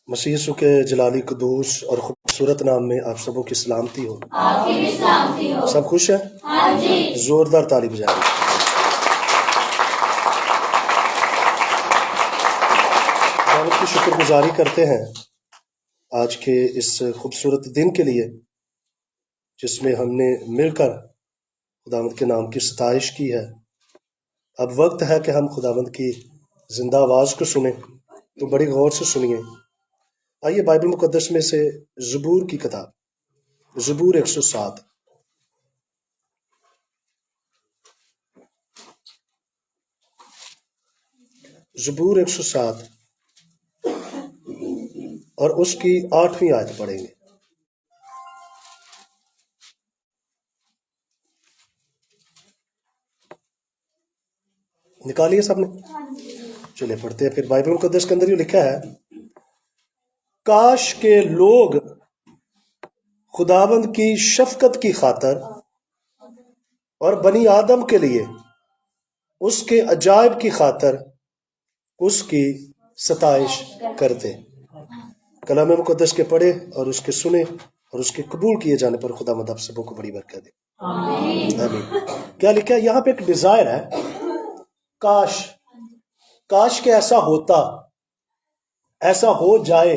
مسیح یسوع کے جلالی قدوس اور خوبصورت نام میں آپ سبوں کی سلامتی ہو۔ آپ کی بھی سلامتی ہو۔ سب خوش ہیں؟ ہاں جی۔ زوردار تالی بجائیں۔ خداوند کی شکر گزاری کرتے ہیں آج کے اس خوبصورت دن کے لیے جس میں ہم نے مل کر خداوند کے نام کی ستائش کی ہے۔ اب وقت ہے کہ ہم خداوند کی زندہ آواز کو سنیں، تو بڑی غور سے سنیے۔ آئیے بائبل مقدس میں سے زبور کی کتاب، زبور 107، زبور 107 اور اس کی 8ویں آیت پڑھیں گے۔ نکالیے سب نے؟ چلے پڑھتے ہیں پھر۔ بائبل مقدس کے اندر یہ لکھا ہے، کاش کے لوگ خداوند کی شفقت کی خاطر اور بنی آدم کے لیے اس کے عجائب کی خاطر اس کی ستائش کرتے۔ کلام مقدس کے پڑھے اور اس کے سنے اور اس کے قبول کیے جانے پر خداوند آپ سبوں کو بڑی برکت دے۔ آمین۔ کیا لکھا ہے یہاں پہ؟ ایک ڈیزائر ہے، کاش کہ ایسا ہوتا، ایسا ہو جائے۔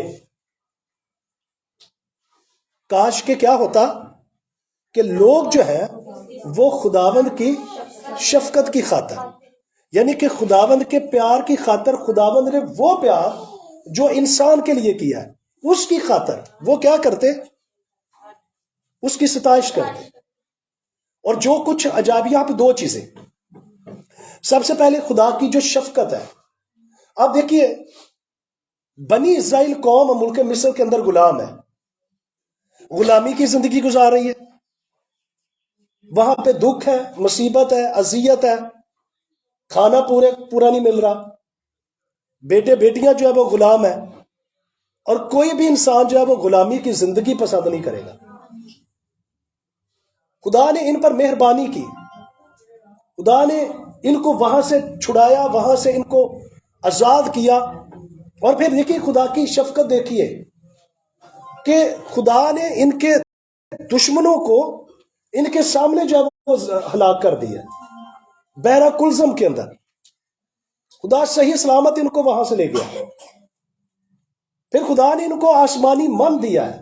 کاش کہ کیا ہوتا؟ کہ لوگ جو ہے وہ خداوند کی شفقت کی خاطر، یعنی کہ خداوند کے پیار کی خاطر، خداوند نے وہ پیار جو انسان کے لیے کیا ہے اس کی خاطر وہ کیا کرتے؟ اس کی ستائش کرتے۔ اور جو کچھ عجائب، یہاں پہ دو چیزیں۔ سب سے پہلے خدا کی جو شفقت ہے۔ اب دیکھیے، بنی اسرائیل قوم ملک مصر کے اندر غلام ہے، غلامی کی زندگی گزار رہی ہے، وہاں پہ دکھ ہے، مصیبت ہے، اذیت ہے، کھانا پورا نہیں مل رہا، بیٹے بیٹیاں جو ہے وہ غلام ہے، اور کوئی بھی انسان جو ہے وہ غلامی کی زندگی پسند نہیں کرے گا۔ خدا نے ان پر مہربانی کی، خدا نے ان کو وہاں سے چھڑایا، وہاں سے ان کو آزاد کیا۔ اور پھر دیکھیے خدا کی شفقت دیکھیے کہ خدا نے ان کے دشمنوں کو ان کے سامنے جو ہے وہ ہلاک کر دیا، بحیرہ کلزم کے اندر۔ خدا صحیح سلامت ان کو وہاں سے لے گیا۔ پھر خدا نے ان کو آسمانی من دیا ہے،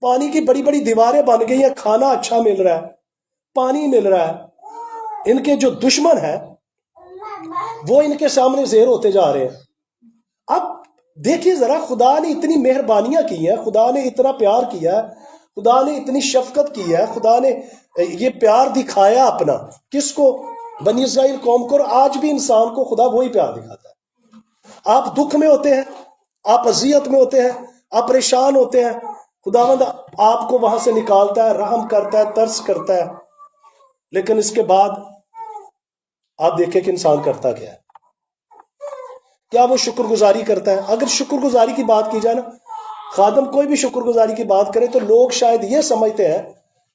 پانی کی بڑی بڑی دیواریں بن گئی ہیں، کھانا اچھا مل رہا ہے، پانی مل رہا ہے۔ ان کے جو دشمن ہیں وہ ان کے سامنے زیر ہوتے جا رہے ہیں۔ اب دیکھیے ذرا، خدا نے اتنی مہربانیاں کی ہیں، خدا نے اتنا پیار کیا ہے، خدا نے اتنی شفقت کی ہے، خدا نے یہ پیار دکھایا اپنا کس کو؟ بنی اسرائیل قوم کو۔ اور آج بھی انسان کو خدا وہی پیار دکھاتا ہے۔ آپ دکھ میں ہوتے ہیں، آپ اذیت میں ہوتے ہیں، آپ پریشان ہوتے ہیں، خداوند آپ کو وہاں سے نکالتا ہے، رحم کرتا ہے، ترس کرتا ہے۔ لیکن اس کے بعد آپ دیکھیں کہ انسان کرتا کیا ہے؟ کیا وہ شکر گزاری کرتا ہے؟ اگر شکر گزاری کی بات کی جائے نا، خادم کوئی بھی شکر گزاری کی بات کرے تو لوگ شاید یہ سمجھتے ہیں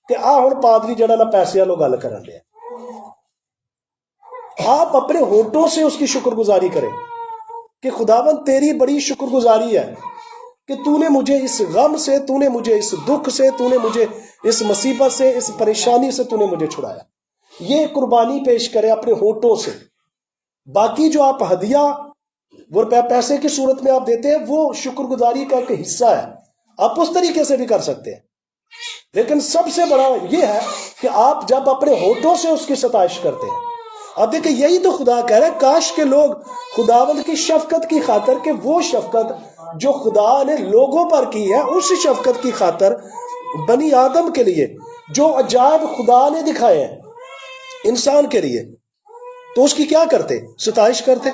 کہ ہن پادری جڑا نا پیسے والوں گل کرن دیا۔ آپ اپنے ہونٹوں سے اس کی شکر گزاری کریں کہ خداوند تیری بڑی شکر گزاری ہے کہ تو نے مجھے اس غم سے، تو نے مجھے اس دکھ سے، تو نے مجھے اس مصیبت سے، اس پریشانی سے تو نے مجھے چھڑایا۔ یہ قربانی پیش کرے اپنے ہونٹوں سے۔ باقی جو آپ ہدیہ وہ پیسے کی صورت میں آپ دیتے ہیں، وہ شکر گزاری کا ایک حصہ ہے، آپ اس طریقے سے بھی کر سکتے ہیں۔ لیکن سب سے بڑا یہ ہے کہ آپ جب اپنے ہونٹوں سے اس کی ستائش کرتے ہیں۔ اب دیکھیں، یہی تو خدا کہہ رہا ہے، کاش کے لوگ خداوند کی شفقت کی خاطر، کہ وہ شفقت جو خدا نے لوگوں پر کی ہے، اس شفقت کی خاطر بنی آدم کے لیے جو عجائب خدا نے دکھائے ہیں انسان کے لیے، تو اس کی کیا کرتے؟ ستائش کرتے۔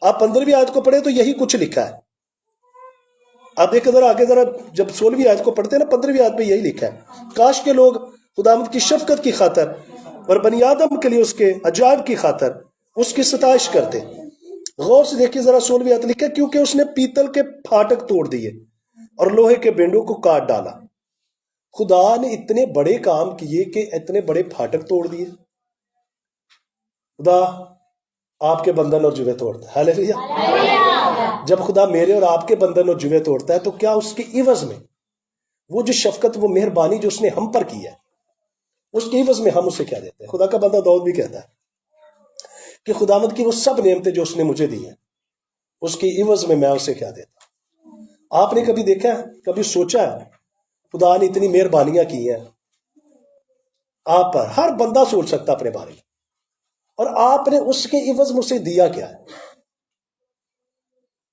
آپ 15ویں آیت کو پڑھیں تو یہی کچھ لکھا ہے۔ آپ دیکھیں ذرا آگے، ذرا جب 16ویں آیت کو پڑھتے ہیں نا، 15ویں آیت میں یہی لکھا ہے، کاش کے لوگ خداوند کی شفقت کی خاطر اور بنی آدم کے لیے اس کے عجائب کی خاطر اس کی ستائش کرتے۔ غور سے دیکھیے ذرا 16ویں آیت لکھا ہے، کیونکہ اس نے پیتل کے پھاٹک توڑ دیے اور لوہے کے بینڈوں کو کاٹ ڈالا۔ خدا نے اتنے بڑے کام کیے کہ اتنے بڑے پھاٹک توڑ دیے۔ خدا آپ کے بندھن اور جوے توڑتا ہے. ہاللیلویا. جب خدا میرے اور آپ کے بندھن اور جوے توڑتا ہے تو کیا اس کے عوض میں وہ جو شفقت وہ مہربانی جو اس نے ہم پر کی ہے اس کے عوض میں ہم اسے کیا دیتے ہیں؟ خدا کا بندہ داؤد بھی کہتا ہے کہ خداوند کی وہ سب نعمتیں جو اس نے مجھے دی ہیں اس کی عوض میں اسے کیا دیتا ہوں. آپ نے کبھی دیکھا ہے، کبھی سوچا ہے خدا نے اتنی مہربانیاں کی ہیں آپ پر؟ ہر بندہ سوچ سکتا اپنے بارے میں، اور آپ نے اس کے عوض میں اسے دیا کیا ہے؟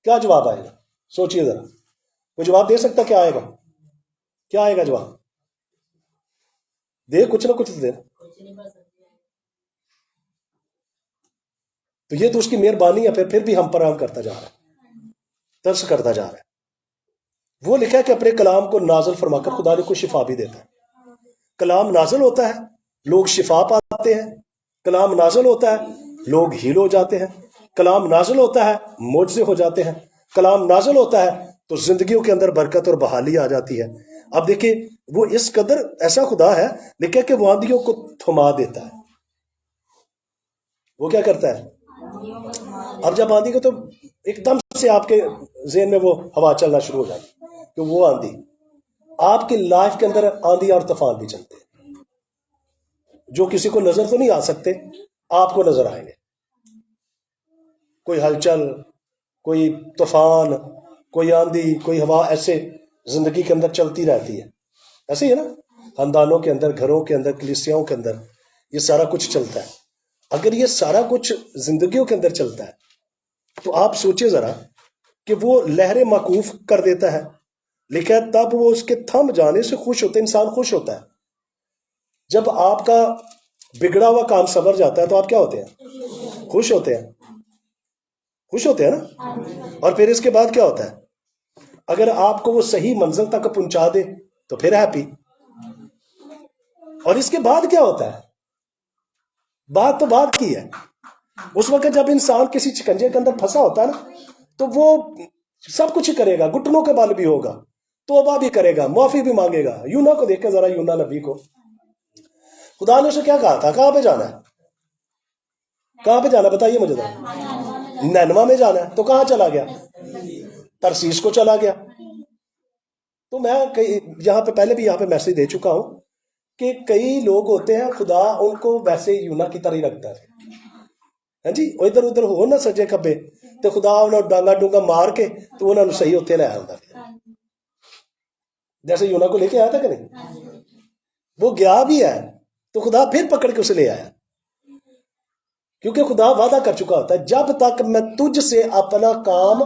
کیا جواب آئے گا؟ سوچئے ذرا. کوئی جواب دے سکتا؟ کیا آئے گا؟ کیا آئے گا جواب؟ دے کچھ نہ کچھ دے. تو یہ تو اس کی مہربانی ہے، پھر بھی ہم پر عام کرتا جا رہا ہے، ترس کرتا جا رہا ہے. وہ لکھا ہے کہ اپنے کلام کو نازل فرما کر خدا نے کوئی شفا بھی دیتا ہے. کلام نازل ہوتا ہے، لوگ شفا پاتے ہیں. کلام نازل ہوتا ہے، لوگ ہیل ہو جاتے ہیں. کلام نازل ہوتا ہے، معجزے ہو جاتے ہیں. کلام نازل ہوتا ہے تو زندگیوں کے اندر برکت اور بحالی آ جاتی ہے. اب دیکھیں وہ اس قدر ایسا خدا ہے، لکھا کہ وہ آندھیوں کو تھما دیتا ہے. وہ کیا کرتا ہے؟ اب جب آندھی کو تو ایک دم سے آپ کے ذہن میں وہ ہوا چلنا شروع ہو جاتی کہ وہ آندھی آپ کی لائف کے اندر. آندھی اور طوفان بھی چلتے ہیں جو کسی کو نظر تو نہیں آ سکتے، آپ کو نظر آئیں گے. کوئی ہلچل، کوئی طوفان، کوئی آندھی، کوئی ہوا ایسے زندگی کے اندر چلتی رہتی ہے. ایسے ہی ہے نا، خاندانوں کے اندر، گھروں کے اندر، کلیسیاؤں کے اندر یہ سارا کچھ چلتا ہے. اگر یہ سارا کچھ زندگیوں کے اندر چلتا ہے تو آپ سوچیں ذرا کہ وہ لہریں موقوف کر دیتا ہے. لکھا ہے تب وہ اس کے تھم جانے سے خوش ہوتے. انسان خوش ہوتا ہے جب آپ کا بگڑا ہوا کام سنور جاتا ہے تو آپ کیا ہوتے ہیں؟ خوش ہوتے ہیں. خوش ہوتے ہیں نا. اور پھر اس کے بعد کیا ہوتا ہے؟ اگر آپ کو وہ صحیح منزل تک پہنچا دے تو پھر ہیپی. اور اس کے بعد کیا ہوتا ہے؟ بات تو بات کی ہے. اس وقت جب انسان کسی شکنجے کے اندر پھنسا ہوتا ہے نا تو وہ سب کچھ ہی کرے گا. گھٹنوں کے بل بھی ہوگا، توبہ بھی کرے گا، معافی بھی مانگے گا. یونا کو دیکھ کے ذرا، یونا نبی کو خدا نے اسے کیا کہا تھا؟ کہاں پہ جانا ہے؟ کہاں پہ جانا بتائیے مجھے ذرا. نینوا میں جانا ہے. تو کہاں چلا گیا؟ ترسیس کو چلا گیا. تو میں یہاں پہ پہلے بھی یہاں پہ میسج دے چکا ہوں کہ کئی لوگ ہوتے ہیں خدا ان کو ویسے یونا کی طرح ہی رکھتا ہے. ہاں جی، وہ ادھر ادھر ہو نہ سجے کبے تو خدا انہوں ڈانگا ڈونگا مار کے تو انہوں نے صحیح ہوتے لے آتا. جیسے یونا کو لے کے آیا تھا کہ نہیں؟ وہ گیا بھی ہے تو خدا پھر پکڑ کے اسے لے آیا، کیونکہ خدا وعدہ کر چکا ہوتا ہے جب تک میں تجھ سے اپنا کام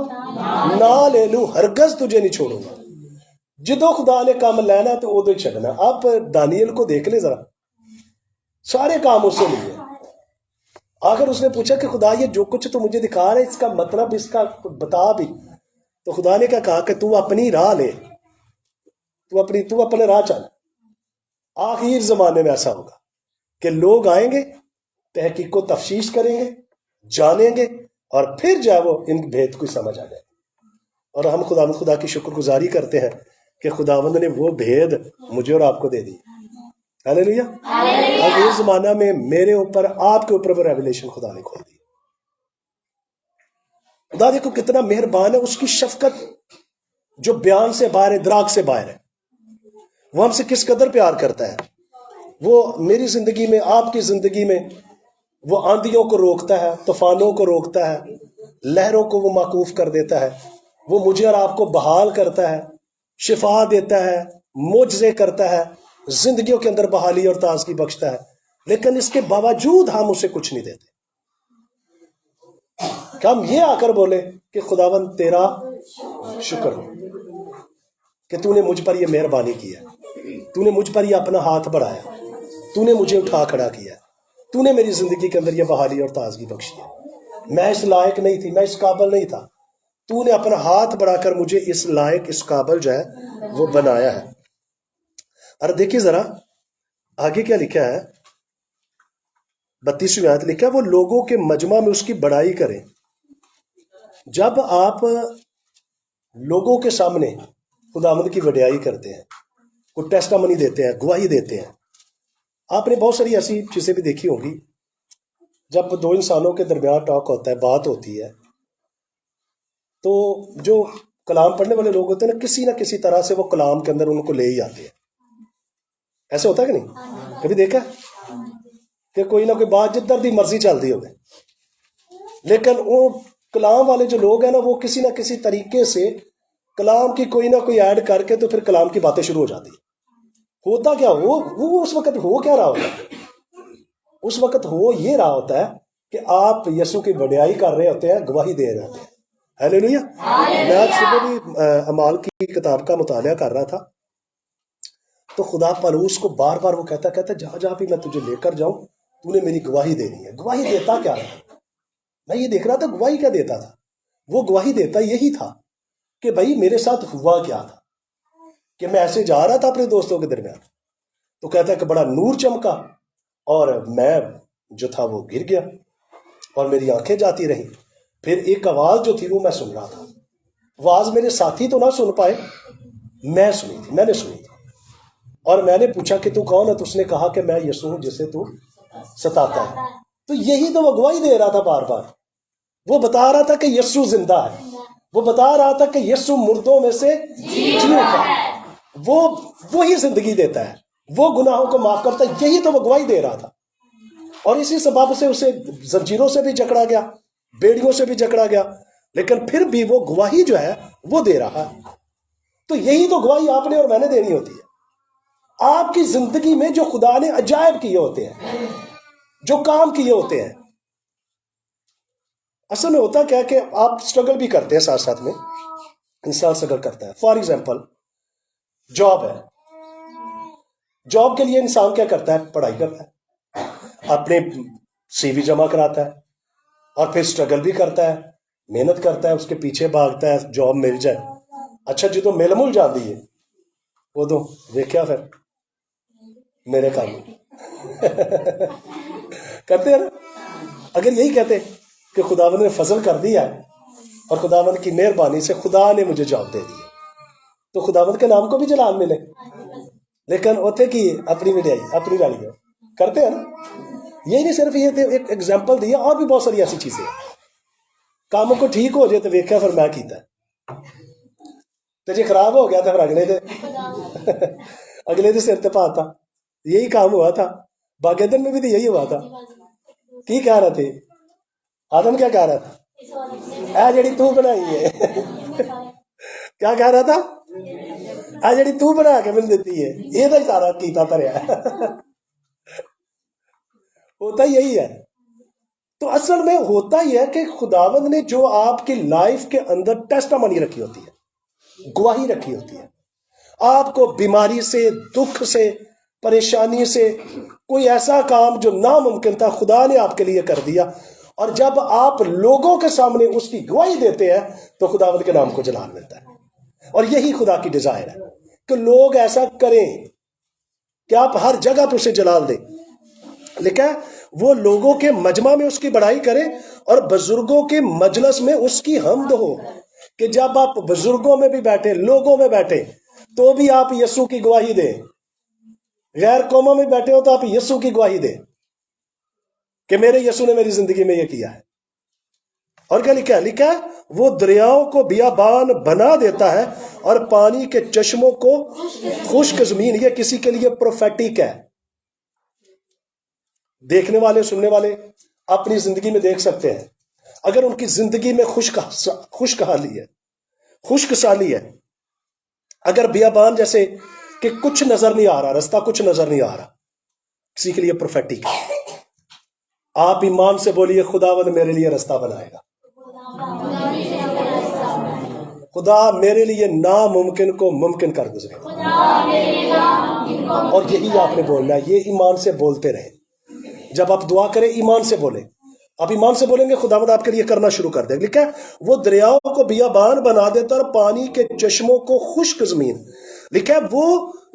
نہ لے لوں ہرگز تجھے نہیں چھوڑوں گا. جدو خدا نے کام لینا تو ادو ہی چھڑنا. آپ دانیل کو دیکھ لیں ذرا، سارے کام اس سے لیے. آخر اس نے پوچھا کہ خدا یہ جو کچھ تو مجھے دکھا رہا ہے اس کا مطلب اس کا بتا بھی. تو خدا نے کیا کہا کہ تو اپنی راہ لے، تو اپنے راہ چل. آخر زمانے میں ایسا ہوگا کہ لوگ آئیں گے، تحقیق و تفتیش کریں گے، جانیں گے، اور پھر جائے وہ ان بھید کو سمجھ آ جائے. اور ہم خدا کی شکر گزاری کرتے ہیں کہ خداوند نے وہ بھید مجھے اور آپ کو دے دی. ہاللیلویا. اب اس زمانہ میں میرے اوپر، آپ کے اوپر وہ ریویلیشن خدا نے کھول دی. خدا دیکھو کتنا مہربان ہے. اس کی شفقت جو بیان سے باہر ہے، ادراک سے باہر ہے. وہ ہم سے کس قدر پیار کرتا ہے. وہ میری زندگی میں، آپ کی زندگی میں وہ آندھیوں کو روکتا ہے، طوفانوں کو روکتا ہے، لہروں کو وہ موقوف کر دیتا ہے. وہ مجھے اور آپ کو بحال کرتا ہے، شفا دیتا ہے، معجزے کرتا ہے، زندگیوں کے اندر بحالی اور تازگی بخشتا ہے. لیکن اس کے باوجود ہم اسے کچھ نہیں دیتے. کہ ہم یہ آ کر بولے کہ خداوند تیرا شکر ہو کہ تو نے مجھ پر یہ مہربانی کی ہے، تو نے مجھ پر یہ اپنا ہاتھ بڑھایا، تو نے مجھے اٹھا کھڑا کیا، تو نے میری زندگی کے اندر یہ بحالی اور تازگی بخشی ہے. میں اس لائق نہیں تھی، میں اس قابل نہیں تھا، تو نے اپنا ہاتھ بڑھا کر مجھے اس لائق، اس قابل جو ہے وہ بنایا ہے. اور دیکھیے ذرا آگے کیا لکھا ہے. 32ویں آیت لکھا ہے وہ لوگوں کے مجمع میں اس کی بڑائی کریں. جب آپ لوگوں کے سامنے خداوند کی وڈیائی کرتے ہیں، کوئی ٹیسٹامنی دیتے ہیں، گواہی دیتے ہیں. آپ نے بہت ساری ایسی چیزیں بھی دیکھی ہوں گی جب دو انسانوں کے درمیان ٹاک ہوتا ہے، بات ہوتی ہے، تو جو کلام پڑھنے والے لوگ ہوتے ہیں نا، کسی نہ کسی طرح سے وہ کلام کے اندر ان کو لے ہی آتے ہیں. ایسے ہوتا ہے کہ نہیں؟ کبھی دیکھا کہ کوئی نہ کوئی بات جدھر دی مرضی چلتی ہوگی، لیکن وہ کلام والے جو لوگ ہیں نا، وہ کسی نہ کسی طریقے سے کلام کی کوئی نہ کوئی ایڈ کر کے تو پھر کلام کی باتیں شروع ہو جاتی ہیں. ہوتا کیا وہ اس وقت ہو کیا رہا ہوتا ہے؟ اس وقت ہو یہ رہا ہوتا ہے کہ آپ یسوع کی وڈیائی کر رہے ہوتے ہیں، گواہی دے رہے ہوتے ہیں. ہیلیلویا. میں آج صبح بھی اعمال کی کتاب کا مطالعہ کر رہا تھا، تو خدا پالوس کو بار بار وہ کہتا جہاں جہاں بھی میں تجھے لے کر جاؤں تو نے میری گواہی دینی ہے. گواہی دیتا کیا رہا؟ میں یہ دیکھ رہا تھا گواہی کیا دیتا تھا. وہ گواہی دیتا یہی تھا کہ بھائی میرے ساتھ ہوا کیا تھا، کہ میں ایسے جا رہا تھا اپنے دوستوں کے درمیان، تو کہتا ہے کہ بڑا نور چمکا اور میں جو تھا وہ گر گیا اور میری آنکھیں جاتی رہیں. پھر ایک آواز جو تھی وہ میں سن رہا تھا. آواز میرے ساتھی تو نہ سن پائے، میں نے سنی تھی. اور میں نے پوچھا کہ تو کون ہے؟ تو اس نے کہا کہ میں یسوع ہوں جسے تو ستاتا ہے. تو یہی تو وہ گواہی دے رہا تھا بار بار. وہ بتا رہا تھا کہ یسوع زندہ ہے، وہ بتا رہا تھا کہ یسوع مردوں میں سے جی اٹھا ہے، وہی زندگی دیتا ہے، وہ گناہوں کو معاف کرتا ہے. یہی تو وہ گواہی دے رہا تھا. اور اسی سبب سے اسے زنجیروں سے بھی جکڑا گیا، بیڑیوں سے بھی جکڑا گیا، لیکن پھر بھی وہ گواہی جو ہے وہ دے رہا ہے. تو یہی تو گواہی آپ نے اور میں نے دینی ہوتی ہے. آپ کی زندگی میں جو خدا نے عجائب کیے ہوتے ہیں، جو کام کیے ہوتے ہیں، اصل میں ہوتا کیا کہ آپ سٹرگل بھی کرتے ہیں، ساتھ ساتھ میں انسان سٹرگل کرتا ہے. فار ایگزامپل جاب ہے، جاب کے لیے انسان کیا کرتا ہے؟ پڑھائی کرتا ہے، اپنے سی وی جمع کراتا ہے، اور پھر سٹرگل بھی کرتا ہے، محنت کرتا ہے، اس کے پیچھے بھاگتا ہے جاب مل جائے. اچھا جی تو مل مل جاتی ہے وہ تو دیکھا پھر میرے کام کرتے ہیں نا. اگر یہی کہتے کہ خداوند نے فضل کر دیا ہے اور خداوند کی مہربانی سے خدا نے مجھے جاب دے دی، تو خداوند کے نام کو بھی جلال ملے. لیکن ہوتے کی اپنی وڈیائی اپنی گالی کرتے ہیں نا. یہی نہیں صرف یہ ایک ایگزامپل دیا، اور بھی بہت ساری ایسی چیزیں ہیں. کام کو ٹھیک ہو جائے تو ویکھا پھر میں کیتا تجھے خراب ہو گیا تھا، پھر اگلے دے سر تے پاتا. یہی کام ہوا تھا باغیدن میں بھی تو یہی ہوا تھا. کی کہہ رہے تھے؟ آدم کیا کہہ رہا تھا؟ اے جڑی تو بنائی ہے کیا کہہ رہا تھا؟ اے جڑی تو بنا کے مل دیتی ہے، یہ تو سارا کیتا تریا ہوتا یہی ہے. تو اصل میں ہوتا ہی ہے کہ خداوند نے جو آپ کی لائف کے اندر ٹیسٹامنی رکھی ہوتی ہے، گواہی رکھی ہوتی ہے، آپ کو بیماری سے، دکھ سے، پریشانی سے، کوئی ایسا کام جو ناممکن تھا خدا نے آپ کے لیے کر دیا. اور جب آپ لوگوں کے سامنے اس کی گواہی دیتے ہیں تو خداوند کے نام کو جلال ملتا ہے. اور یہی خدا کی ڈیزائر ہے کہ لوگ ایسا کریں کہ آپ ہر جگہ پہ اسے جلال دیں. لکھا ہے وہ لوگوں کے مجمع میں اس کی بڑائی کریں اور بزرگوں کے مجلس میں اس کی حمد ہو. کہ جب آپ بزرگوں میں بھی بیٹھے، لوگوں میں بیٹھے، تو بھی آپ یسوع کی گواہی دیں. غیر قوموں میں بیٹھے ہو تو آپ یسوع کی گواہی دیں کہ میرے یسوع نے میری زندگی میں یہ کیا ہے. اور کیا لکھا ہے؟ لکھا ہے وہ دریاؤں کو بیابان بنا دیتا ہے اور پانی کے چشموں کو خشک زمین. یہ کسی کے لیے پروفیٹک ہے. دیکھنے والے، سننے والے اپنی زندگی میں دیکھ سکتے ہیں. اگر ان کی زندگی میں خشک حالی ہے، خشک سالی ہے، اگر بیابان جیسے کہ کچھ نظر نہیں آ رہا، رستہ کچھ نظر نہیں آ رہا، کسی کے لیے پروفیٹک ہے. آپ ایمان سے بولیے خداوند میرے لیے رستہ بنائے گا. خدا میرے لیے ناممکن کو ممکن کر گزرے گا. اور یہی آپ نے بولنا ہے. یہ ایمان سے بولتے رہیں. جب آپ دعا کریں ایمان سے بولیں. آپ ایمان سے بولیں گے خداوند آپ کے لیے کرنا شروع کر دے گا. لکھا ہے وہ دریاؤں کو بیابان بنا دیتا اور پانی کے چشموں کو خشک زمین. لکھا ہے وہ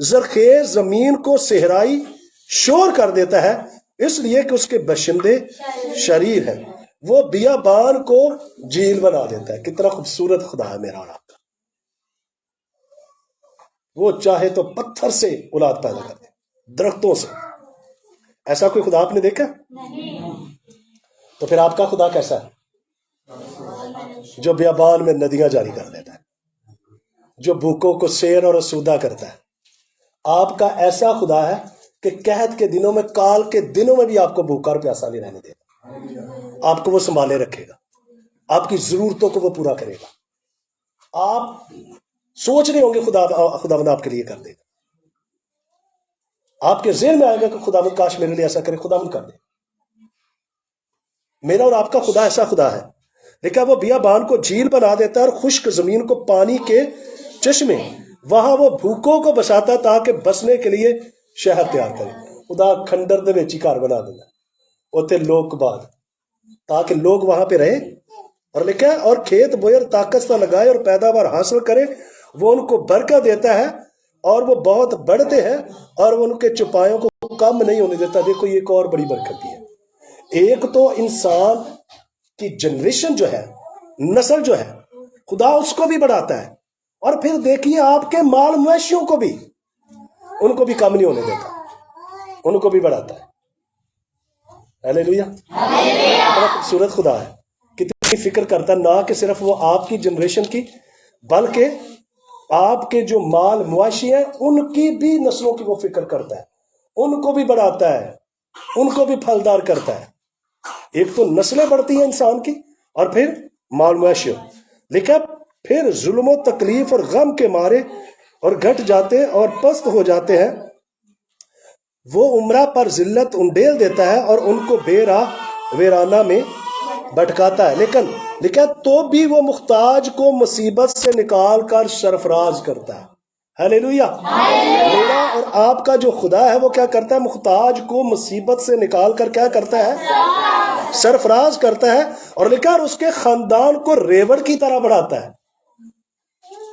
زرخیز زمین کو صحرائی شور کر دیتا ہے، اس لیے کہ اس کے باشندے شریر ہیں. وہ بیابان کو جھیل بنا دیتا ہے. کتنا خوبصورت خدا ہے میرا اور آپ کا. وہ چاہے تو پتھر سے اولاد پیدا کر دے، درختوں سے. ایسا کوئی خدا آپ نے دیکھا؟ تو پھر آپ کا خدا کیسا ہے؟ جو بیابان میں ندیاں جاری کر دیتا ہے، جو بھوکوں کو سیر اور اسودہ کرتا ہے۔ آپ کا ایسا خدا ہے کہ قحط کے دنوں میں، کال کے دنوں میں بھی آپ کو بھوکا اور پیاسا نہیں رہنے دے گا۔ آپ کو وہ سنبھالے رکھے گا، آپ کی ضرورتوں کو وہ پورا کرے گا۔ آپ سوچ رہے ہوں گے خداوند آپ کے لیے کر دے گا، آپ کے ذہن میں آئے گا کہ خداوند کاش میرے لیے ایسا کرے، خداوند کر دے۔ میرا اور آپ کا خدا ایسا خدا ہے، لیکن وہ بیابان کو جھیل بنا دیتا ہے اور خشک زمین کو پانی کے چشمے، وہاں وہ بھوکوں کو بساتا تاکہ بسنے کے لیے شہر تیار کرے۔ خدا کھنڈر دے وچ ہی گھر بنا دینا اوتے لوگ بعد، تاکہ لوگ وہاں پہ رہے، اور لکھا ہے اور کھیت بوئے اور طاقت سے لگائے اور پیداوار حاصل کرے، وہ ان کو برکت دیتا ہے اور وہ بہت بڑھتے ہیں اور وہ ان کے چپایوں کو کم نہیں ہونے دیتا۔ دیکھو یہ ایک اور بڑی برکت بھی ہے۔ ایک تو انسان کی جنریشن جو ہے، نسل جو ہے، خدا اس کو بھی بڑھاتا ہے، اور پھر دیکھیے آپ کے مال مویشیوں کو بھی، ان کو بھی کم نہیں ہونے دیتا، ان کو بھی بڑھاتا ہے۔ ہیلیلویا! بڑا خوبصورت خدا ہے، کتنی فکر کرتا ہے، نہ کہ صرف وہ آپ کی جنریشن کی، بلکہ آپ کے جو مال مواشی ہیں ان کی بھی نسلوں کی وہ فکر کرتا ہے، ان کو بھی بڑھاتا ہے، ان کو بھی پھلدار کرتا ہے۔ ایک تو نسلیں بڑھتی ہیں انسان کی، اور پھر مال مویشیوں، لیکن پھر ظلم و تکلیف اور غم کے مارے اور گھٹ جاتے اور پست ہو جاتے ہیں، وہ عمرہ پر ذلت انڈیل دیتا ہے اور ان کو بے راہ ویرانہ میں بھٹکاتا ہے، لیکن تو بھی وہ محتاج کو مصیبت سے نکال کر سرفراز کرتا ہے۔ ہیلیلویا! میرا اور آپ کا جو خدا ہے وہ کیا کرتا ہے؟ محتاج کو مصیبت سے نکال کر کیا کرتا ہے؟ سرفراز کرتا ہے، اور لکھا اس کے خاندان کو ریوڑ کی طرح بڑھاتا ہے۔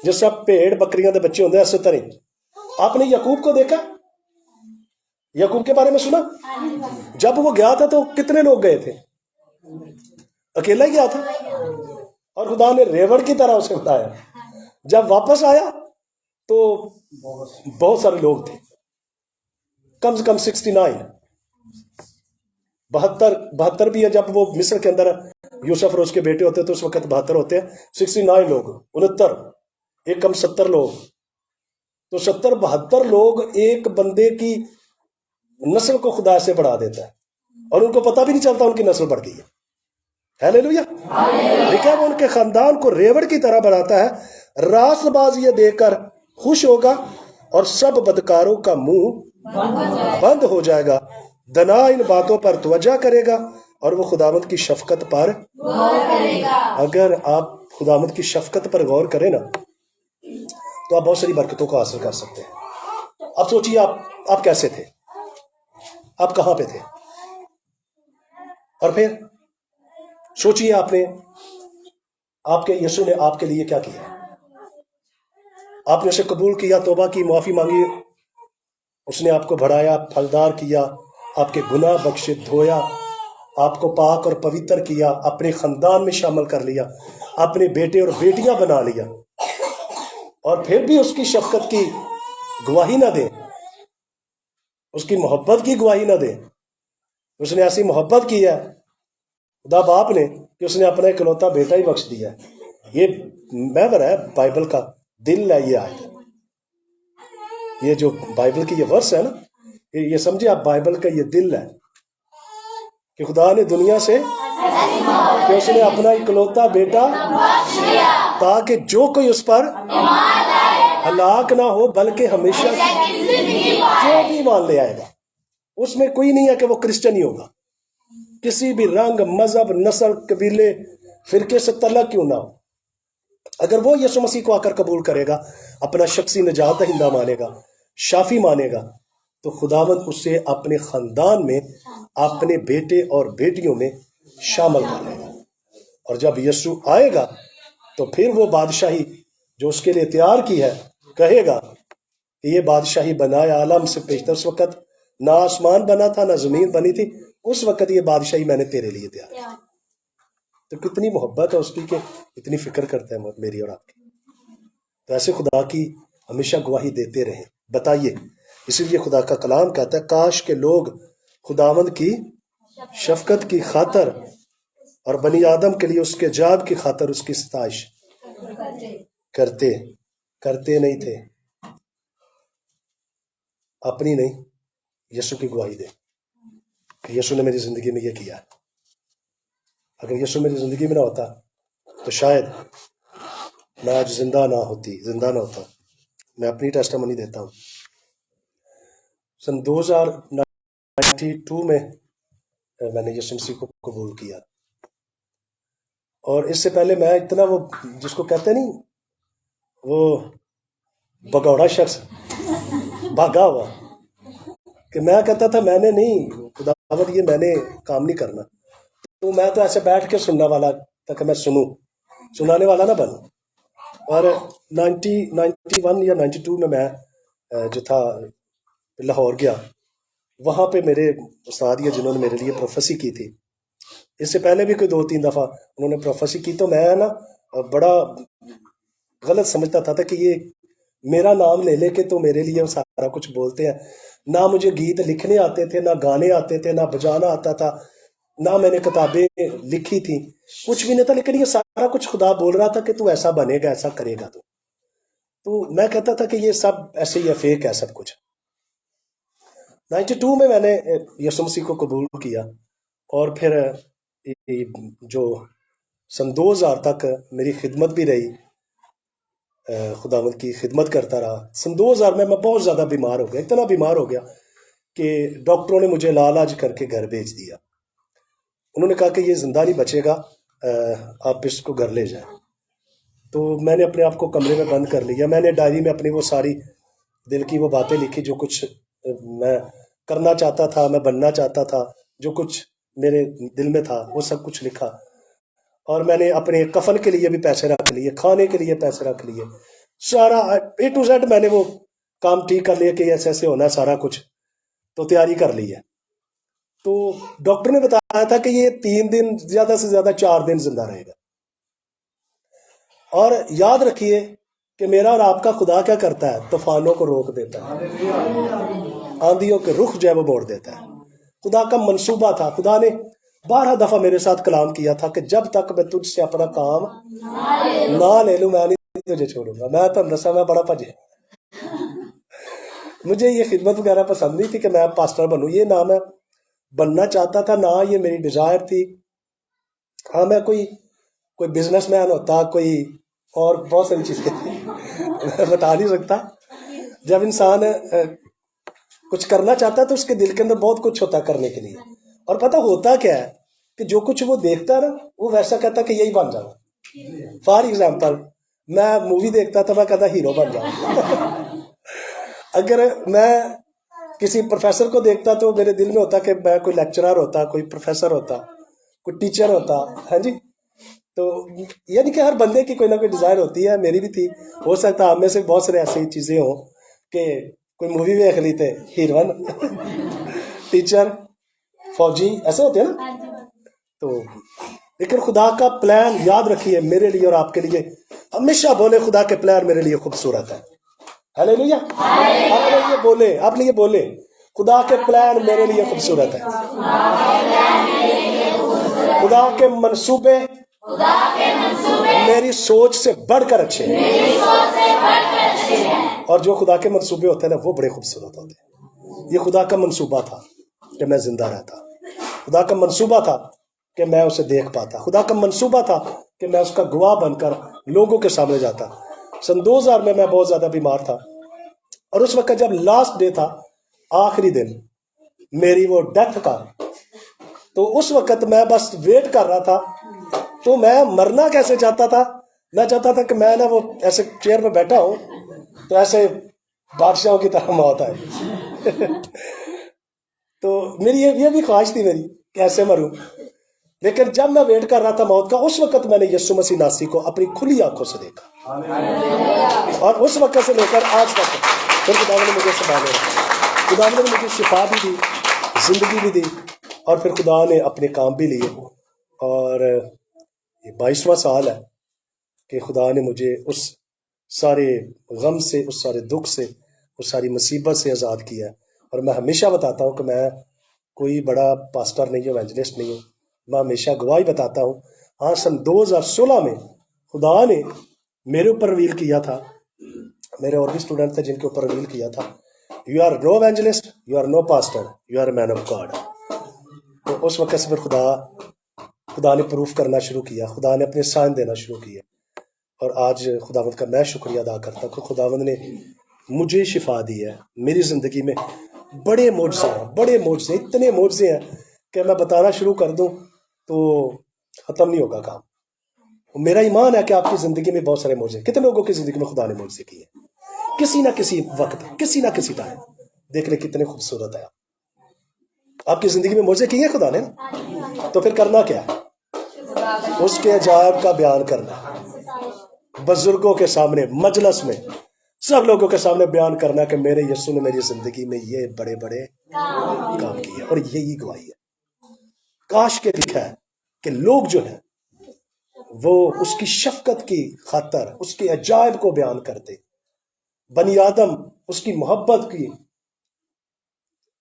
جس سے پیڑ بکریاں دے بچے ہوندے ہیں، ایسے طرح آپ نے یعقوب کو دیکھا، یعقوب کے بارے میں سنا؟ جب وہ گیا تھا تو کتنے لوگ گئے تھے؟ اکیلا ہی گیا تھا، اور خدا نے ریوڑ کی طرح اسے بتایا۔ جب واپس آیا تو بہت سارے لوگ تھے، کم سے کم 69، 72 بھی ہے۔ جب وہ مصر کے اندر یوسف اور اس کے بیٹے ہوتے تو اس وقت 72 ہوتے ہیں، 69 لوگ، 69 ایک کم 70 لوگ، تو 70 72 لوگ ایک بندے کی نسل کو خدا سے بڑھا دیتا ہے، اور ان کو پتہ بھی نہیں چلتا ان کی نسل بڑھ گئی ہے۔ ہیلیلویا! لیکن وہ ان کے خاندان کو ریوڑ کی طرح بڑھاتا ہے، راست باز یہ دے کر خوش ہوگا اور سب بدکاروں کا منہ بند ہو جائے گا۔ دنا ان باتوں پر توجہ کرے گا اور وہ خداوند کی شفقت پر غور کرے گا۔ اگر آپ خداوند کی شفقت پر غور کریں نا تو آپ بہت ساری برکتوں کو حاصل کر سکتے ہیں۔ اب سوچئے آپ کیسے تھے، آپ کہاں پہ تھے، اور پھر سوچئے آپ کے یسوع نے آپ کے لیے کیا کیا۔ آپ نے اسے قبول کیا، توبہ کی، معافی مانگی، اس نے آپ کو بڑھایا، پھلدار کیا، آپ کے گناہ بخشے، دھویا، آپ کو پاک اور پوتر کیا، اپنے خاندان میں شامل کر لیا، اپنے بیٹے اور بیٹیاں بنا لیا، اور پھر بھی اس کی شفقت کی گواہی نہ دیں، اس کی محبت کی گواہی نہ دیں۔ اس نے ایسی محبت کی ہے خدا باپ نے کہ اس نے اپنا اکلوتا بیٹا ہی بخش دیا ہے۔ یہ محور ہے بائبل کا، دل ہے یہ آیت، یہ جو بائبل کی یہ ورس ہے نا، یہ سمجھے آپ، بائبل کا یہ دل ہے کہ خدا نے دنیا سے، کہ اس نے اپنا اکلوتا بیٹا تاکہ جو کوئی اس پر ہلاک نہ ہو بلکہ ہمیشہ جو بھی مان لے آئے گا۔ اس میں کوئی نہیں ہے کہ وہ کرسچن ہی ہوگا، کسی بھی رنگ، مذہب، نسل، قبیلے، فرقے سے تعلق کیوں نہ ہو، اگر وہ یسوع مسیح کو آ کر قبول کرے گا، اپنا شخصی نجات دہندہ مانے گا، شافی مانے گا، تو خداوند اسے اپنے خاندان میں، اپنے بیٹے اور بیٹیوں میں شامل کر لے گا۔ اور جب یسوع آئے گا تو پھر وہ بادشاہی جو اس کے لیے تیار کی ہے، کہے گا کہ یہ بادشاہی بنائے عالم سے پیشتر، اس وقت نہ آسمان بنا تھا نہ زمین بنی تھی، اس وقت یہ بادشاہی میں نے تیرے لیے تیار کی۔ تو کتنی محبت ہے اس کی کہ اتنی فکر کرتا ہے میری اور آپ کی۔ تو ایسے خدا کی ہمیشہ گواہی دیتے رہیں، بتائیے۔ اسی لیے خدا کا کلام کہتا ہے کاش کہ لوگ خداوند کی شفقت کی خاطر اور بنی آدم کے لیے اس کے جاب کی خاطر اس کی ستائش کرتے نہیں تھے. اپنی نہیں، یسوع کی گواہی دے کہ یسوع نے میری زندگی میں یہ کیا. اگر یسوع میری زندگی میں نہ ہوتا تو شاید میں آج زندہ نہ ہوتا. میں اپنی ٹیسٹیمونی دیتا ہوں. سن 2092 میں میں نے یسوع مسیح کو قبول کیا. اور اس سے پہلے میں اتنا وہ جس کو کہتے نہیں وہ بگوڑا شخص بھاگا ہوا کہ میں کہتا تھا میں نے نہیں خداوند یہ میں نے کام نہیں کرنا. تو میں تو ایسے بیٹھ کے سننے والا تھا کہ میں سنانے والا نہ بنوں. اور 91 یا 92 میں جو تھا لاہور گیا. وہاں پہ میرے استاد یہ جنہوں نے میرے لیے پروفیسی کی تھی، اس سے پہلے بھی کوئی 2-3 دفعہ انہوں نے پروفیسی کی، تو میں نا بڑا غلط سمجھتا تھا کہ یہ میرا نام لے کے تو میرے لیے سارا کچھ بولتے ہیں. نہ مجھے گیت لکھنے آتے تھے، نہ گانے آتے تھے، نہ بجانا آتا تھا، نہ میں نے کتابیں لکھی تھیں، کچھ بھی نہیں تھا. لیکن یہ سارا کچھ خدا بول رہا تھا کہ تو ایسا بنے گا، ایسا کرے گا. تو میں کہتا تھا کہ یہ سب ایسے ہی ہے، فیک ہے سب کچھ. 92 میں نے یسوع مسیح کو قبول کیا. اور پھر جو سن 2000 تک میری خدمت بھی رہی، خداوند کی خدمت کرتا رہا. سن 2000 میں بہت زیادہ بیمار ہو گیا، اتنا بیمار ہو گیا کہ ڈاکٹروں نے مجھے لاج کر کے گھر بھیج دیا. انہوں نے کہا کہ یہ زندہ نہیں بچے گا، آپ اس کو گھر لے جائیں. تو میں نے اپنے آپ کو کمرے میں بند کر لیا. میں نے ڈائری میں اپنی وہ ساری دل کی وہ باتیں لکھی، جو کچھ میں کرنا چاہتا تھا، میں بننا چاہتا تھا، جو کچھ میرے دل میں تھا وہ سب کچھ لکھا. اور میں نے اپنے کفن کے لیے بھی پیسے رکھ لیے، کھانے کے لیے پیسے رکھ لیے، سارا A to Z میں نے وہ کام ٹھیک کر لیا کہ ایسے ایسے ہونا ہے، سارا کچھ تو تیاری کر لی ہے. تو ڈاکٹر نے بتایا تھا کہ یہ 3 دن زیادہ سے زیادہ 4 دن زندہ رہے گا. اور یاد رکھیے کہ میرا اور آپ کا خدا کیا کرتا ہے؟ طوفانوں کو روک دیتا ہے، آندھیوں کے رخ جو ہے وہ موڑ دیتا ہے. خدا کا منصوبہ تھا. خدا نے 12 دفعہ میرے ساتھ کلام کیا تھا کہ جب تک میں تجھ سے اپنا کام نہ لے لوں میں نہیں تجھے چھوڑوں گا. میں تو نسا میں بڑا بھجے، مجھے یہ خدمت وغیرہ پسند نہیں تھی کہ میں پاسٹر بنوں. یہ نہ میں بننا چاہتا تھا، نہ یہ میری ڈیزائر تھی. ہاں میں کوئی بزنس مین ہوتا، کوئی اور بہت ساری چیزیں تھیں میں بتا نہیں سکتا. جب انسان کچھ کرنا چاہتا ہے تو اس کے دل کے اندر بہت کچھ ہوتا ہے کرنے کے لیے. اور پتہ ہوتا کیا ہے کہ جو کچھ وہ دیکھتا ہے نا وہ ویسا کہتا کہ یہی بن جاؤں. فار ایگزامپل میں مووی دیکھتا تھا، میں کہتا ہیرو بن جاؤں. اگر میں کسی پروفیسر کو دیکھتا تو میرے دل میں ہوتا کہ میں کوئی لیکچرر ہوتا، کوئی پروفیسر ہوتا، کوئی ٹیچر ہوتا. ہاں جی. تو یعنی کہ ہر بندے کی کوئی نہ کوئی ڈیزائر ہوتی ہے، میری بھی تھی. ہو سکتا ہے ہم میں سے بہت سارے ایسی چیزیں ہوں کہ کوئی مووی دیکھ لی تھے ہیروئن ٹیچر فوجی ایسے ہوتے ہیں نا. تو لیکن خدا کا پلان یاد رکھیے میرے لیے اور آپ کے لیے. ہمیشہ بولے خدا کے پلان میرے لیے خوبصورت ہے. ہاللیلویا. ہاللیلویا. بولے آپ لیے، بولے خدا کے پلان میرے لیے خوبصورت ہے. خدا کے منصوبے میری سوچ سے بڑھ کر اچھے ہیں. اور جو خدا کے منصوبے ہوتے ہیں نا وہ بڑے خوبصورت ہوتے ہیں. یہ خدا کا منصوبہ تھا کہ میں زندہ رہتا. خدا کا منصوبہ تھا کہ میں اسے دیکھ پاتا. خدا کا منصوبہ تھا کہ میں اس کا گواہ بن کر لوگوں کے سامنے جاتا. سن 2000 میں بہت زیادہ بیمار تھا. اور اس وقت جب لاسٹ ڈے تھا، آخری دن میری وہ ڈیتھ کا، تو اس وقت میں بس ویٹ کر رہا تھا. تو میں مرنا کیسے چاہتا تھا؟ میں چاہتا تھا کہ میں نا وہ ایسے چیئر پہ بیٹھا ہوں تو ایسے بادشاہوں کی طرح موت آئے. تو میری یہ بھی خواہش تھی میری کہ ایسے مروں. لیکن جب میں ویٹ کر رہا تھا موت کا، اس وقت میں نے یسوع مسیح ناصری کو اپنی کھلی آنکھوں سے دیکھا. اور اس وقت سے لے کر آج تک پھر خدا نے مجھے سنبھالے رکھا. خدا نے مجھے شفا بھی دی، زندگی بھی دی، اور پھر خدا نے اپنے کام بھی لیے. اور یہ 22واں سال ہے کہ خدا نے مجھے اس سارے غم سے، اس سارے دکھ سے، اس ساری مصیبت سے آزاد کیا ہے. اور میں ہمیشہ بتاتا ہوں کہ میں کوئی بڑا پاسٹر نہیں ہوں، ایونجلسٹ نہیں ہوں. میں ہمیشہ گواہی بتاتا ہوں. ہاں سن 2016 میں خدا نے میرے اوپر ریویل کیا تھا, میرے اور بھی اسٹوڈنٹ تھے جن کے اوپر ریویل کیا تھا, you are no evangelist, you are no pastor, you are a man of God. تو اس وقت سے پھر خدا نے پروف کرنا شروع کیا, خدا نے اپنے سائن دینا شروع کیا. اور آج خداوند کا میں شکریہ ادا کرتا ہوں کہ خداوند نے مجھے شفا دی ہے. میری زندگی میں بڑے معجزے ہیں, بڑے معجزے, اتنے معجزے ہیں کہ میں بتانا شروع کر دوں تو ختم نہیں ہوگا کام. میرا ایمان ہے کہ آپ کی زندگی میں بہت سارے معجزے, کتنے لوگوں کی زندگی میں خدا نے معجزے کیے کسی نہ کسی وقت, کسی نہ کسی ٹائم. دیکھ لیں کتنے خوبصورت ہے آپ کی زندگی میں معجزے کیے خدا نے, تو پھر کرنا کیا ہے؟ اس کے عجائب کا بیان کرنا, بزرگوں کے سامنے, مجلس میں, سب لوگوں کے سامنے بیان کرنا کہ میرے یسوع نے میری زندگی میں یہ بڑے بڑے کام کیے. اور یہی گواہی ہے. کاش کے لکھا ہے کہ لوگ جو ہیں وہ اس کی شفقت کی خاطر اس کے عجائب کو بیان کرتے. بنی آدم اس کی محبت کی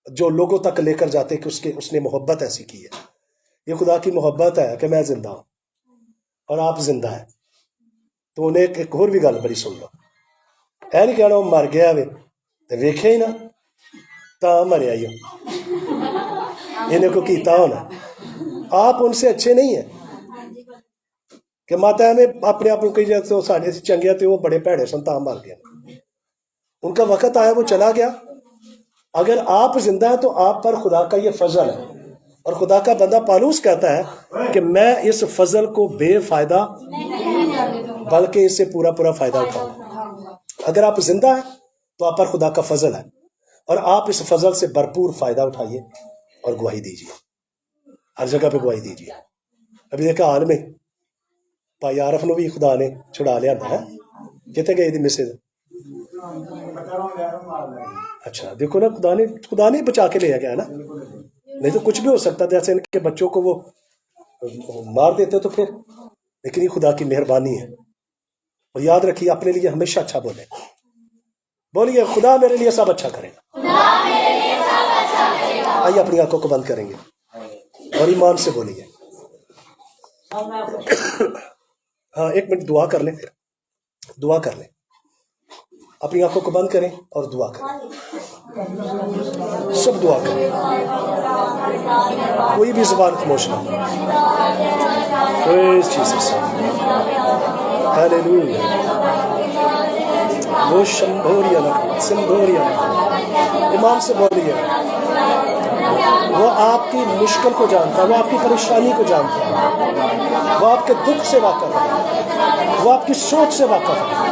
جو لوگوں تک لے کر جاتے کہ اس نے محبت ایسی کی ہے. یہ خدا کی محبت ہے کہ میں زندہ ہوں اور آپ زندہ ہیں. تو انہیں ایک اور بھی گل بڑی سن لو, اے نہیں کہنا وہ مر گیا وے تو ویکھے ہی نہ تا مریا ہی انہیں کو کیتا ہونا. آپ ان سے اچھے نہیں ہیں کہ ماتا میں اپنے آپ کو کہی جاتے تو ساڑھے سے چنگیا تھے وہ بڑے پیڑے سن تا مر گیا. ان کا وقت آیا وہ چلا گیا. اگر آپ زندہ ہیں تو آپ پر خدا کا یہ فضل ہے. اور خدا کا بندہ پالوس کہتا ہے کہ میں اس فضل کو بے فائدہ بلکہ اس سے پورا پورا فائدہ اٹھاؤں. اگر آپ زندہ ہیں تو آپ پر خدا کا فضل ہے, اور آپ اس فضل سے بھرپور فائدہ اٹھائیے اور گواہی دیجیے, ہر جگہ پہ گواہی دیجیے. ابھی دیکھا حال میں بھائی عارف نو بھی خدا نے چھڑا لیا ہے. کتنے گئے تھے مسز؟ اچھا دیکھو نا, خدا نے بچا کے لیا گیا نا, نہیں تو کچھ بھی ہو سکتا تھا. ایسے ان کے بچوں کو وہ مار دیتے تو پھر, لیکن یہ خدا کی مہربانی ہے. اور یاد رکھیے اپنے لیے ہمیشہ اچھا بولے, بولیے خدا میرے لیے سب اچھا کرے گا. آئیے اپنی آنکھوں کو بند کریں گے اور ایمان سے بولیے. ہاں ایک منٹ دعا کر لیں, پھر دعا کر لیں. اپنی آنکھوں کو بند کریں اور دعا کریں, سب دعا کریں, کوئی بھی زبان خاموش نہ. پریز جیسس, ہاللیلویا. وہ شمبھوریا لکھا سمبھوریا لکھا. ایمان سے بولیے. وہ آپ کی مشکل کو جانتا ہے, وہ آپ کی پریشانی کو جانتا ہے, وہ آپ کے دکھ سے واقف ہے, وہ آپ کی سوچ سے واقف ہے.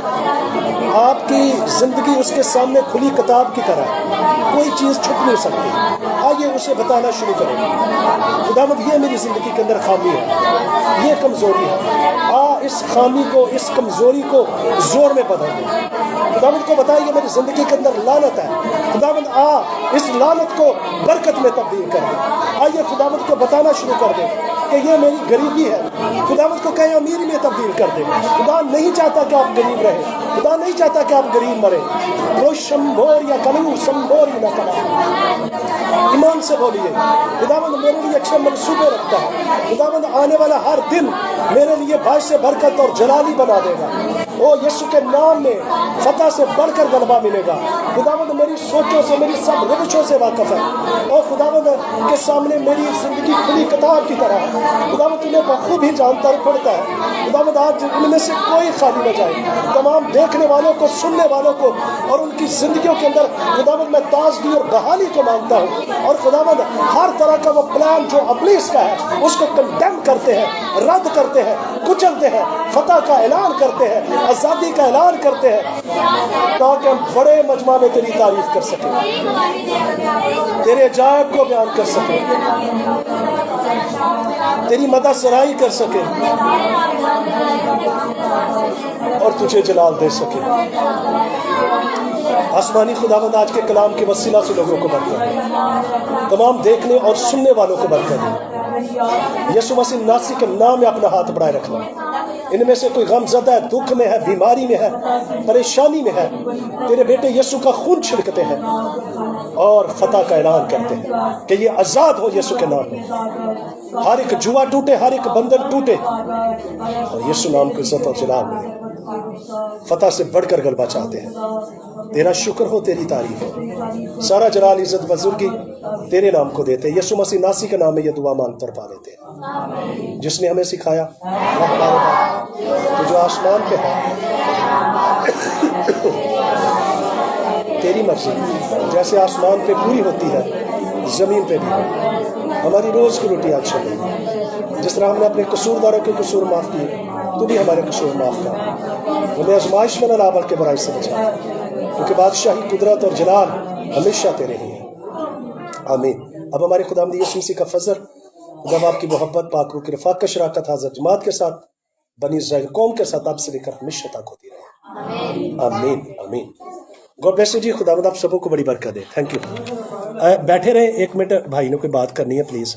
آپ کی زندگی اس کے سامنے کھلی کتاب کی طرح ہے, کوئی چیز چھپ نہیں سکتی. آئیے اسے بتانا شروع کریں. خداوند یہ میری زندگی کے اندر خامی ہے, یہ کمزوری ہے, اس خامی کو, اس کمزوری کو زور میں بدل دیں. خداوند کو بتائیے میری زندگی کے اندر لعنت ہے, خداوند اس لعنت کو برکت میں تبدیل کر دیں. آئیے خداوند کو بتانا شروع کر دیں کہ یہ میری غریبی ہے. خداوند کو کہیں امیری میں تبدیل کر دیں. خدا نہیں چاہتا کہ آپ غریب رہیں, خدا نہیں چاہتا کہ آپ غریب مریں. وہ شمبور یا کلو سمبور نہ کرا. ایمان سے بولیے خداوند میرے لیے اچھے منصوبے رکھتا ہے. خداوند آنے والا ہر دن میرے لیے باعث برکت اور جلالی بنا دے گا. او یسوع کے نام میں فتح سے بڑھ کر غلبہ ملے گا. خداوند میری سوچوں سے, میری سب روشوں سے واقف ہے. اور خداوند کے سامنے میری زندگی کھلی کتاب کی طرح ہے. خداوند تمہیں بخوب ہی جانتا اور پڑھتا ہے. خداوند آج ان میں سے کوئی خالی نہ جائے. تمام دیکھنے والوں کو, سننے والوں کو اور ان کی زندگیوں کے اندر خداوند میں تازگی اور بحالی کو مانگتا ہوں. اور خداوند ہر طرح کا وہ پلان جو ابلیس کا ہے اس کو کنڈیم کرتے ہیں, رد کرتے ہیں, کچلتے ہیں, فتح کا اعلان کرتے ہیں, آزادی کا اعلان کرتے ہیں, تاکہ ہم بڑے مجمع میں تیری تعریف کر سکیں, تیرے عجائب کو بیان کر سکیں, تیری مدح سرائی کر سکیں اور تجھے جلال دے سکیں. آسمانی خداوند آج کے کلام کے وسیلہ سے لوگوں کو برکت دے, تمام دیکھنے اور سننے والوں کو برکت دے. یسوع مسیح ناصری کے نام میں اپنا ہاتھ بڑھائے رکھنا. ان میں سے کوئی غم زدہ ہے, دکھ میں ہے, بیماری میں ہے, پریشانی میں ہے, تیرے بیٹے یسوع کا خون چھڑکتے ہیں اور فتح کا اعلان کرتے ہیں کہ یہ آزاد ہو یسوع کے نام میں. ہر ایک جوا ٹوٹے, ہر ایک بندھن ٹوٹے اور یسوع نام کی عزت اور جلال ملے. فتح سے بڑھ کر غلبہ چاہتے ہیں. تیرا شکر ہو, تیری تعریف ہو. سارا جلال عزت بزرگی تیرے نام کو دیتے. یسوع مسیح ناصری کے نام میں یہ دعا مانگ کر پا لیتے ہیں, جس نے ہمیں سکھایا تو جو آسمان پہ ہے تیری مرضی جیسے آسمان پہ پوری ہوتی ہے زمین پہ بھی. ہماری روز کی روٹی آج چلے, جس طرح ہم نے اپنے قصورداروں کے قصور معاف کیے تو بھی ہمارے قصور معاف کر. ہمیں آزمائش میں نہ لا بلکہ برائی سے بچا, کیونکہ بادشاہی, قدرت اور جلال ہمیشہ تیرے ہی ہیں. آمین. اب ہمارے خداوند یسوع مسیح کا فضل, خدا باپ کی محبت, پاک روح کی رفاقت, شراکت حاضر جماعت کے ساتھ, بنی اسرائیل قوم کے ساتھ اب سے لے کر ہمیشہ تک ہوتی رہے. آمین آمین. گاڈ بلیس یو جی. خداوند آپ سبوں کو بڑی برکت دے. Thank you. بیٹھے رہے, 1 منٹ بھائی نے کوئی بات کرنی ہے پلیز.